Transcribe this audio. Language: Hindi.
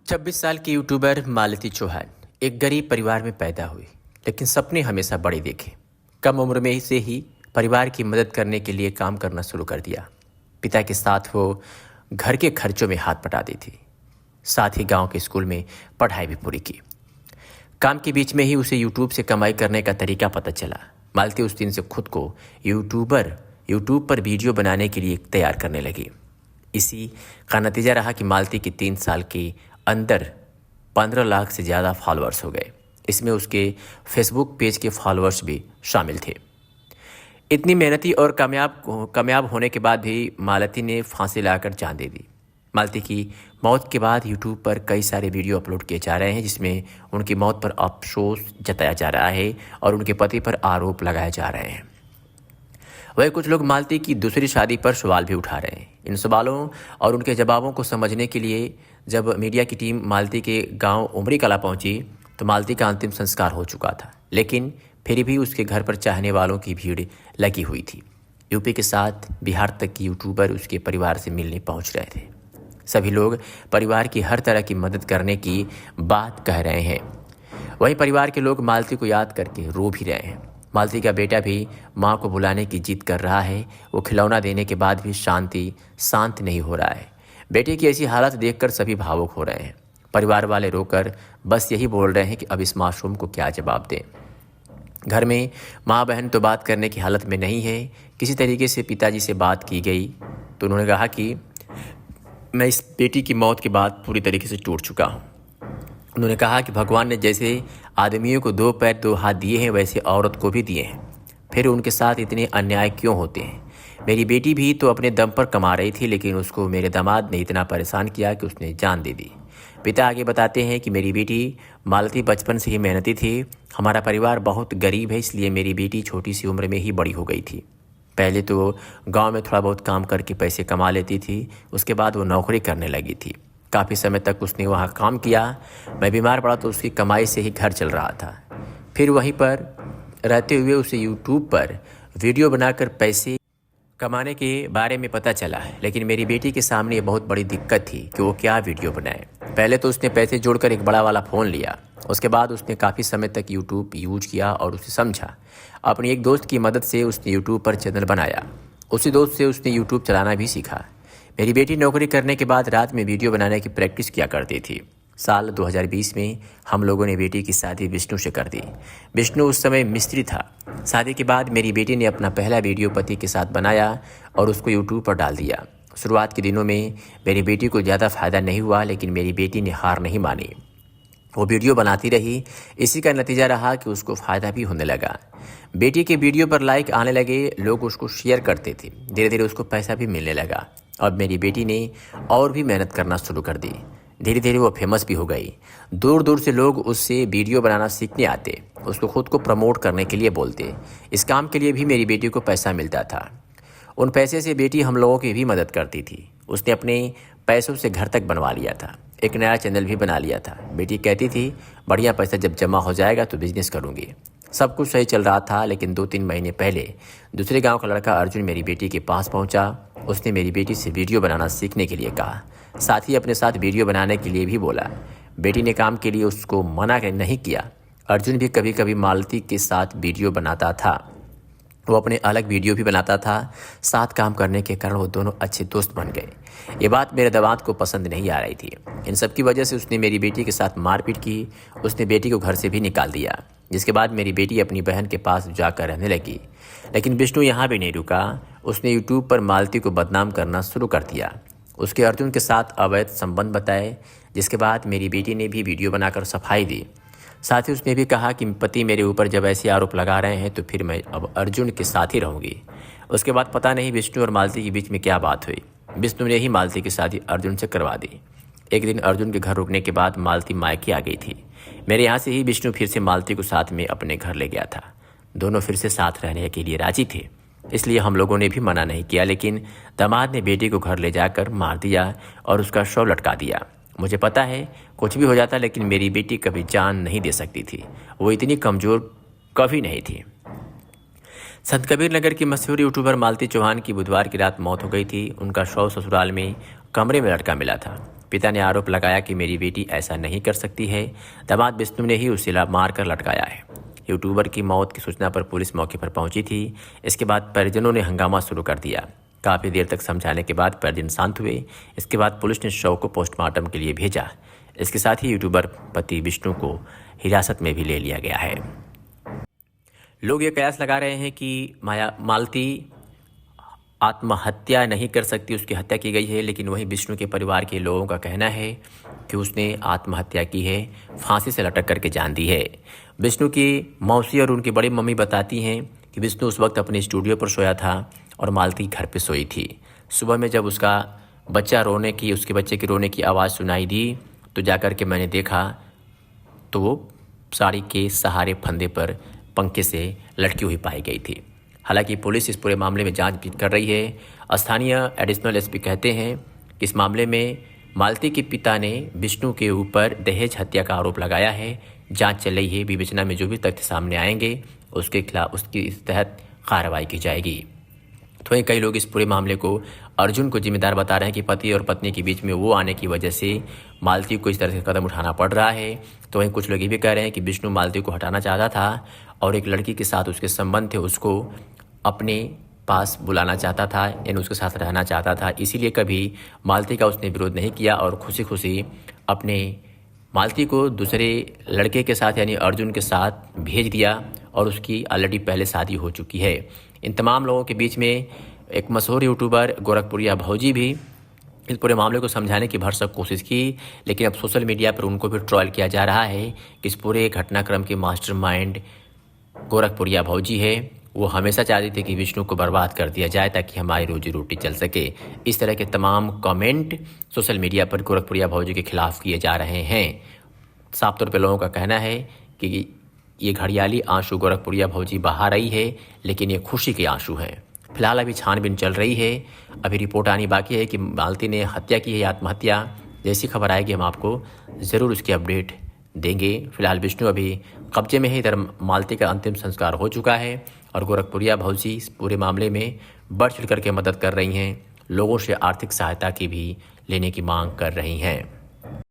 26 साल की यूट्यूबर मालती चौहान एक गरीब परिवार में पैदा हुई, लेकिन सपने हमेशा बड़े देखे। कम उम्र में से ही परिवार की मदद करने के लिए काम करना शुरू कर दिया। पिता के साथ वो घर के खर्चों में हाथ बटाती थी, साथ ही गांव के स्कूल में पढ़ाई भी पूरी की। काम के बीच में ही उसे यूट्यूब से कमाई करने का तरीका पता चला। मालती उस दिन से खुद को यूट्यूब पर वीडियो बनाने के लिए तैयार करने लगी। इसी का नतीजा रहा कि मालती की 3 साल के अंदर 15 लाख से ज़्यादा फॉलोअर्स हो गए। इसमें उसके फेसबुक पेज के फॉलोअर्स भी शामिल थे। इतनी मेहनती और कामयाब होने के बाद भी मालती ने फांसी लाकर जान दे दी। मालती की मौत के बाद यूट्यूब पर कई सारे वीडियो अपलोड किए जा रहे हैं, जिसमें उनकी मौत पर अफसोस जताया जा रहा है और उनके पति पर आरोप लगाए जा रहे हैं। वही कुछ लोग मालती की दूसरी शादी पर सवाल भी उठा रहे हैं। इन सवालों और उनके जवाबों को समझने के लिए जब मीडिया की टीम मालती के गांव उमरी कला पहुंची तो मालती का अंतिम संस्कार हो चुका था, लेकिन फिर भी उसके घर पर चाहने वालों की भीड़ लगी हुई थी। यूपी के साथ बिहार तक की यूट्यूबर उसके परिवार से मिलने पहुंच रहे थे। सभी लोग परिवार की हर तरह की मदद करने की बात कह रहे हैं। वहीं परिवार के लोग मालती को याद करके रो भी रहे हैं। मालती का बेटा भी मां को बुलाने की जिद कर रहा है। वो खिलौना देने के बाद भी शांत नहीं हो रहा है। बेटे की ऐसी हालत देखकर सभी भावुक हो रहे हैं। परिवार वाले रोकर बस यही बोल रहे हैं कि अब इस मासूम को क्या जवाब दें। घर में माँ बहन तो बात करने की हालत में नहीं है। किसी तरीके से पिताजी से बात की गई तो उन्होंने कहा कि मैं इस बेटी की मौत के बाद पूरी तरीके से टूट चुका हूँ। उन्होंने कहा कि भगवान ने जैसे आदमियों को 2 पैर 2 हाथ दिए हैं, वैसे औरत को भी दिए हैं। फिर उनके साथ इतने अन्याय क्यों होते हैं? मेरी बेटी भी तो अपने दम पर कमा रही थी, लेकिन उसको मेरे दामाद ने इतना परेशान किया कि उसने जान दे दी। पिता आगे बताते हैं कि मेरी बेटी मालती बचपन से ही मेहनती थी। हमारा परिवार बहुत गरीब है, इसलिए मेरी बेटी छोटी सी उम्र में ही बड़ी हो गई थी। पहले तो गांव में थोड़ा बहुत काम करके पैसे कमा लेती थी, उसके बाद वो नौकरी करने लगी थी। काफ़ी समय तक उसने वहाँ काम किया। मैं बीमार पड़ा तो उसकी कमाई से ही घर चल रहा था। फिर वहीं पर रहते हुए उसे यूट्यूब पर वीडियो बनाकर पैसे कमाने के बारे में पता चला, लेकिन मेरी बेटी के सामने ये बहुत बड़ी दिक्कत थी कि वो क्या वीडियो बनाए। पहले तो उसने पैसे जोड़कर एक बड़ा वाला फ़ोन लिया। उसके बाद उसने काफ़ी समय तक यूट्यूब यूज किया और उसे समझा। अपनी एक दोस्त की मदद से उसने यूट्यूब पर चैनल बनाया। उसी दोस्त से उसने यूट्यूब चलाना भी सीखा। मेरी बेटी नौकरी करने के बाद रात में वीडियो बनाने की प्रैक्टिस किया करती थी। साल 2020 में हम लोगों ने बेटी की शादी विष्णु से कर दी। विष्णु उस समय मिस्त्री था। शादी के बाद मेरी बेटी ने अपना पहला वीडियो पति के साथ बनाया और उसको यूट्यूब पर डाल दिया। शुरुआत के दिनों में मेरी बेटी को ज़्यादा फ़ायदा नहीं हुआ, लेकिन मेरी बेटी ने हार नहीं मानी। वो वीडियो बनाती रही। इसी का नतीजा रहा कि उसको फ़ायदा भी होने लगा। बेटी के वीडियो पर लाइक आने लगे, लोग उसको शेयर करते थे। धीरे धीरे उसको पैसा भी मिलने लगा। अब मेरी बेटी ने और भी मेहनत करना शुरू कर दी। धीरे धीरे वो फेमस भी हो गई। दूर दूर से लोग उससे वीडियो बनाना सीखने आते, उसको खुद को प्रमोट करने के लिए बोलते। इस काम के लिए भी मेरी बेटी को पैसा मिलता था। उन पैसे से बेटी हम लोगों की भी मदद करती थी। उसने अपने पैसों से घर तक बनवा लिया था। एक नया चैनल भी बना लिया था। बेटी कहती थी बढ़िया पैसा जब जमा हो जाएगा तो बिजनेस करूँगी। सब कुछ सही चल रहा था, लेकिन 2-3 महीने पहले दूसरे गांव का लड़का अर्जुन मेरी बेटी के पास पहुंचा। उसने मेरी बेटी से वीडियो बनाना सीखने के लिए कहा, साथ ही अपने साथ वीडियो बनाने के लिए भी बोला। बेटी ने काम के लिए उसको मना नहीं किया। अर्जुन भी कभी कभी मालती के साथ वीडियो बनाता था। वो अपने अलग वीडियो भी बनाता था। साथ काम करने के कारण वो दोनों अच्छे दोस्त बन गए। ये बात मेरे दामाद को पसंद नहीं आ रही थी। इन सब की वजह से उसने मेरी बेटी के साथ मारपीट की। उसने बेटी को घर से भी निकाल दिया, जिसके बाद मेरी बेटी अपनी बहन के पास जाकर रहने लगी। लेकिन विष्णु यहाँ भी नहीं रुका। उसने यूट्यूब पर मालती को बदनाम करना शुरू कर दिया। उसके अर्जुन के साथ अवैध संबंध बताए, जिसके बाद मेरी बेटी ने भी वीडियो बनाकर सफाई दी। साथ ही उसने भी कहा कि पति मेरे ऊपर जब ऐसे आरोप लगा रहे हैं तो फिर मैं अब अर्जुन के साथ ही रहूँगी। उसके बाद पता नहीं विष्णु और मालती के बीच में क्या बात हुई। विष्णु ने ही मालती की शादी अर्जुन से करवा दी। एक दिन अर्जुन के घर रुकने के बाद मालती मायके आ गई थी। मेरे यहाँ से ही विष्णु फिर से मालती को साथ में अपने घर ले गया था। दोनों फिर से साथ रहने के लिए राजी थे, इसलिए हम लोगों ने भी मना नहीं किया, लेकिन दामाद ने बेटी को घर ले जाकर मार दिया और उसका शव लटका दिया। मुझे पता है कुछ भी हो जाता, लेकिन मेरी बेटी कभी जान नहीं दे सकती थी। वो इतनी कमज़ोर कभी नहीं थी। संत कबीर नगर की मशहूर यूट्यूबर मालती चौहान की बुधवार की रात मौत हो गई थी। उनका शव ससुराल में कमरे में लटका मिला था। पिता ने आरोप लगाया कि मेरी बेटी ऐसा नहीं कर सकती है। दामाद विष्णु ने ही उसे मारकर लटकाया है। यूट्यूबर की मौत की सूचना पर पुलिस मौके पर पहुंची थी। इसके बाद परिजनों ने हंगामा शुरू कर दिया। काफ़ी देर तक समझाने के बाद परिजन शांत हुए। इसके बाद पुलिस ने शव को पोस्टमार्टम के लिए भेजा। इसके साथ ही यूट्यूबर पति विष्णु को हिरासत में भी ले लिया गया है। लोग ये कयास लगा रहे हैं कि मालती आत्महत्या नहीं कर सकती, उसकी हत्या की गई है, लेकिन वहीं विष्णु के परिवार के लोगों का कहना है कि उसने आत्महत्या की है, फांसी से लटक करके जान दी है। विष्णु की मौसी और उनकी बड़ी मम्मी बताती हैं कि विष्णु उस वक्त अपने स्टूडियो पर सोया था और मालती घर पे सोई थी। सुबह में जब उसके बच्चे के रोने की आवाज़ सुनाई दी तो जाकर के मैंने देखा तो वो साड़ी के सहारे फंदे पर पंखे से लटकी हुई पाई गई थी। हालांकि पुलिस इस पूरे मामले में जांच भी कर रही है। स्थानीय एडिशनल एसपी कहते हैं कि इस मामले में मालती के पिता ने विष्णु के ऊपर दहेज हत्या का आरोप लगाया है। जांच चल रही है। विवेचना में जो भी तथ्य सामने आएंगे उसके खिलाफ उसकी तहत कार्रवाई की जाएगी। तो वहीं कई लोग इस पूरे मामले को अर्जुन को जिम्मेदार बता रहे हैं कि पति और पत्नी के बीच में वो आने की वजह से मालती को इस तरह से कदम उठाना पड़ रहा है। तो वहीं कुछ लोग ये भी कह रहे हैं कि विष्णु मालती को हटाना चाहता था और एक लड़की के साथ उसके संबंध थे, उसको अपने पास बुलाना चाहता था, यानी उसके साथ रहना चाहता था। इसीलिए कभी मालती का उसने विरोध नहीं किया और खुशी खुशी अपने मालती को दूसरे लड़के के साथ यानी अर्जुन के साथ भेज दिया और उसकी ऑलरेडी पहले शादी हो चुकी है। इन तमाम लोगों के बीच में एक मशहूर यूट्यूबर गोरखपुरिया भौजी भी इस पूरे मामले को समझाने की भरसक कोशिश की, लेकिन अब सोशल मीडिया पर उनको भी ट्रोल किया जा रहा है कि इस पूरे घटनाक्रम के मास्टरमाइंड गोरखपुरिया भौजी है। वो हमेशा चाहती थी कि विष्णु को बर्बाद कर दिया जाए ताकि हमारी रोजी रोटी चल सके। इस तरह के तमाम कमेंट सोशल मीडिया पर गोरखपुरिया भौजी के खिलाफ किए जा रहे हैं। साफ तौर पर लोगों का कहना है कि ये घड़ियाली आंसू गोरखपुरिया भौजी बहा रही है, लेकिन ये खुशी के आंसू हैं। फिलहाल अभी छानबीन चल रही है। अभी रिपोर्ट आनी बाकी है कि मालती ने हत्या की है या आत्महत्या। जैसी खबर आएगी हम आपको ज़रूर उसकी अपडेट देंगे। फिलहाल विष्णु अभी कब्जे में है। इधर मालती का अंतिम संस्कार हो चुका है और गोरखपुरिया भौजी इस पूरे मामले में बढ़ चढ़ करके मदद कर रही हैं। लोगों से आर्थिक सहायता की भी लेने की मांग कर रही हैं।